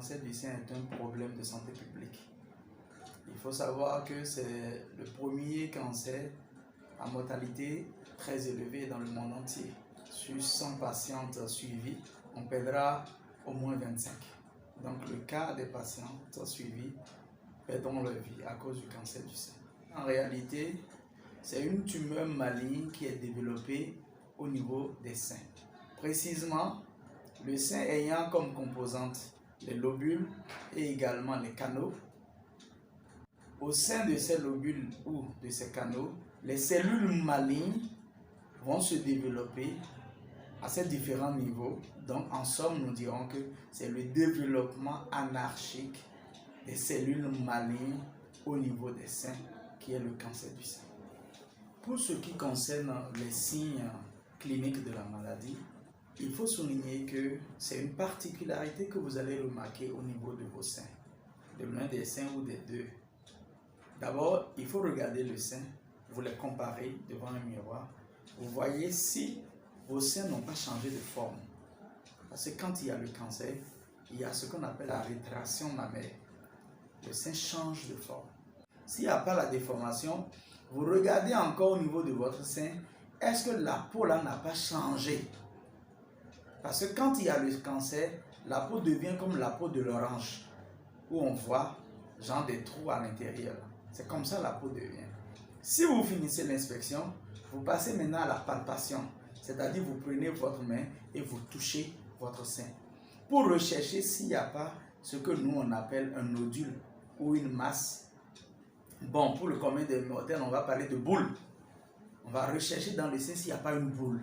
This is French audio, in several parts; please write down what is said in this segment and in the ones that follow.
cancer du sein est un problème de santé publique. Il faut savoir que c'est le premier cancer à mortalité très élevée dans le monde entier. Sur 100 patientes suivies, on perdra au moins 25. Donc le quart des patientes suivies perdront leur vie à cause du cancer du sein. En réalité, c'est une tumeur maligne qui est développée au niveau des seins. Précisément, le sein ayant comme composante les lobules et également les canaux. Au sein de ces lobules ou de ces canaux, les cellules malignes vont se développer à ces différents niveaux. Donc en somme, nous dirons que c'est le développement anarchique des cellules malignes au niveau des seins qui est le cancer du sein. Pour ce qui concerne les signes cliniques de la maladie, il faut souligner que c'est une particularité que vous allez remarquer au niveau de vos seins, de l'un des seins ou des deux. D'abord, il faut regarder le sein, vous les comparez devant un miroir. Vous voyez si vos seins n'ont pas changé de forme. Parce que quand il y a le cancer, il y a ce qu'on appelle la rétraction mammaire. Le sein change de forme. S'il n'y a pas la déformation, vous regardez encore au niveau de votre sein, est-ce que la peau là n'a pas changé? Parce que quand il y a le cancer, la peau devient comme la peau de l'orange, où on voit genre des trous à l'intérieur. C'est comme ça la peau devient. Si vous finissez l'inspection, vous passez maintenant à la palpation. C'est-à-dire vous prenez votre main et vous touchez votre sein pour rechercher s'il n'y a pas ce que nous on appelle un nodule ou une masse. Bon, pour le commun des mortels, on va parler de boule. On va rechercher dans le sein s'il n'y a pas une boule.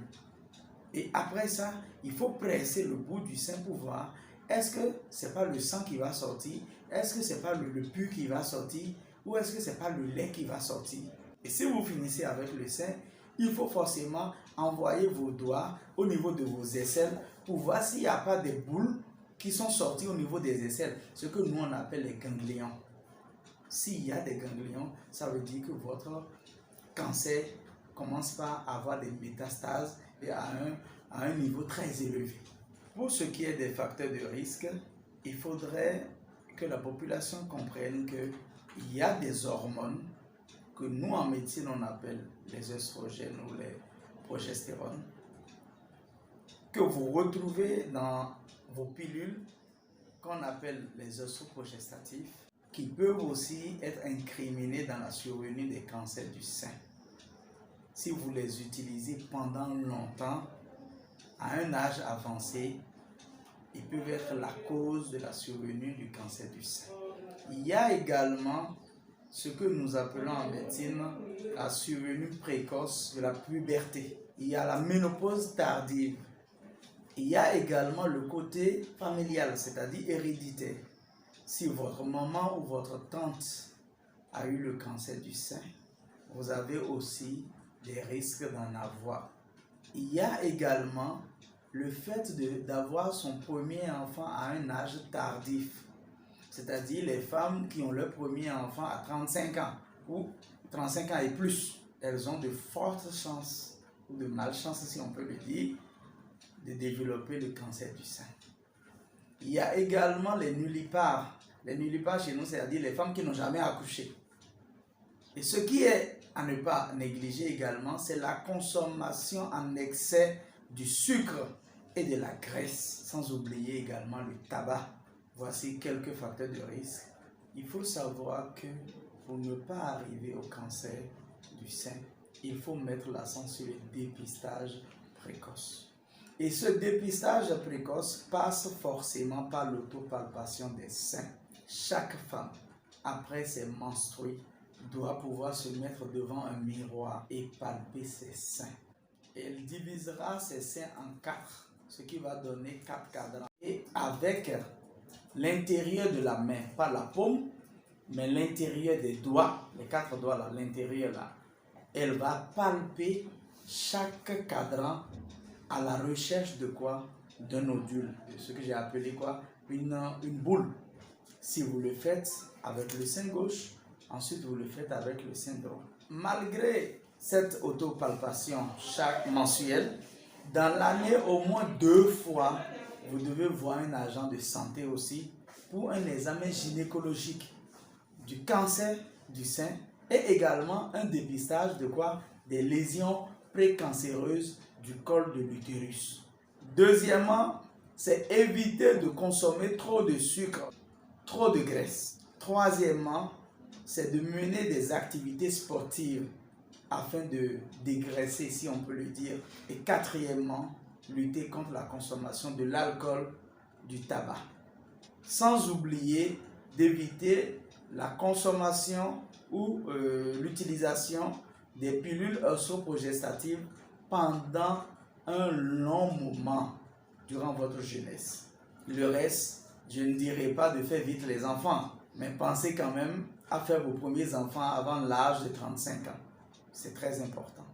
Et après ça, il faut presser le bout du sein pour voir est-ce que ce n'est pas le sang qui va sortir, est-ce que ce n'est pas le pus qui va sortir, ou est-ce que ce n'est pas le lait qui va sortir. Et si vous finissez avec le sein, il faut forcément envoyer vos doigts au niveau de vos aisselles pour voir s'il n'y a pas des boules qui sont sorties au niveau des aisselles, ce que nous on appelle les ganglions. S'il y a des ganglions, ça veut dire que votre cancer commence par avoir des métastases et à un niveau très élevé. Pour ce qui est des facteurs de risque, il faudrait que la population comprenne qu'il y a des hormones que nous en médecine on appelle les œstrogènes ou les progestérones, que vous retrouvez dans vos pilules qu'on appelle les œstroprogestatifs, qui peuvent aussi être incriminés dans la survenue des cancers du sein. Si vous les utilisez pendant longtemps, à un âge avancé, ils peuvent être la cause de la survenue du cancer du sein. Il y a également ce que nous appelons en médecine la survenue précoce de la puberté. Il y a la ménopause tardive. Il y a également le côté familial, c'est-à-dire héréditaire. Si votre maman ou votre tante a eu le cancer du sein, vous avez aussi des risques d'en avoir. Il y a également le fait d'avoir son premier enfant à un âge tardif. C'est-à-dire les femmes qui ont leur premier enfant à 35 ans ou 35 ans et plus, elles ont de fortes chances, ou de malchance si on peut le dire, de développer le cancer du sein. Il y a également les nullipares. Les nullipares chez nous, c'est-à-dire les femmes qui n'ont jamais accouché. Et ce qui est à ne pas négliger également, c'est la consommation en excès du sucre et de la graisse, sans oublier également le tabac. Voici quelques facteurs de risque. Il faut savoir que pour ne pas arriver au cancer du sein, il faut mettre l'accent sur le dépistage précoce. Et ce dépistage précoce passe forcément par l'autopalpation des seins. Chaque femme, après ses menstrues, doit pouvoir se mettre devant un miroir et palper ses seins. Elle divisera ses seins en 4, ce qui va donner 4 cadrans. Et avec l'intérieur de la main, pas la paume, mais l'intérieur des doigts, les 4 doigts là, l'intérieur là, elle va palper chaque cadran à la recherche de quoi? D'un nodule, de ce que j'ai appelé quoi? Une boule. Si vous le faites avec le sein gauche, ensuite vous le faites avec le sein droit. Malgré cette autopalpation chaque mensuelle, dans l'année au moins 2 fois, vous devez voir un agent de santé aussi pour un examen gynécologique du cancer du sein et également un dépistage de quoi? Des lésions précancéreuses du col de l'utérus. Deuxièmement, c'est éviter de consommer trop de sucre, trop de graisse. Troisièmement, c'est de mener des activités sportives afin de dégraisser, si on peut le dire. Et quatrièmement, lutter contre la consommation de l'alcool, du tabac. Sans oublier d'éviter la consommation ou l'utilisation des pilules œstroprogestatives pendant un long moment durant votre jeunesse. Le reste, je ne dirais pas de faire vite les enfants, mais pensez quand même à faire vos premiers enfants avant l'âge de 35 ans. C'est très important.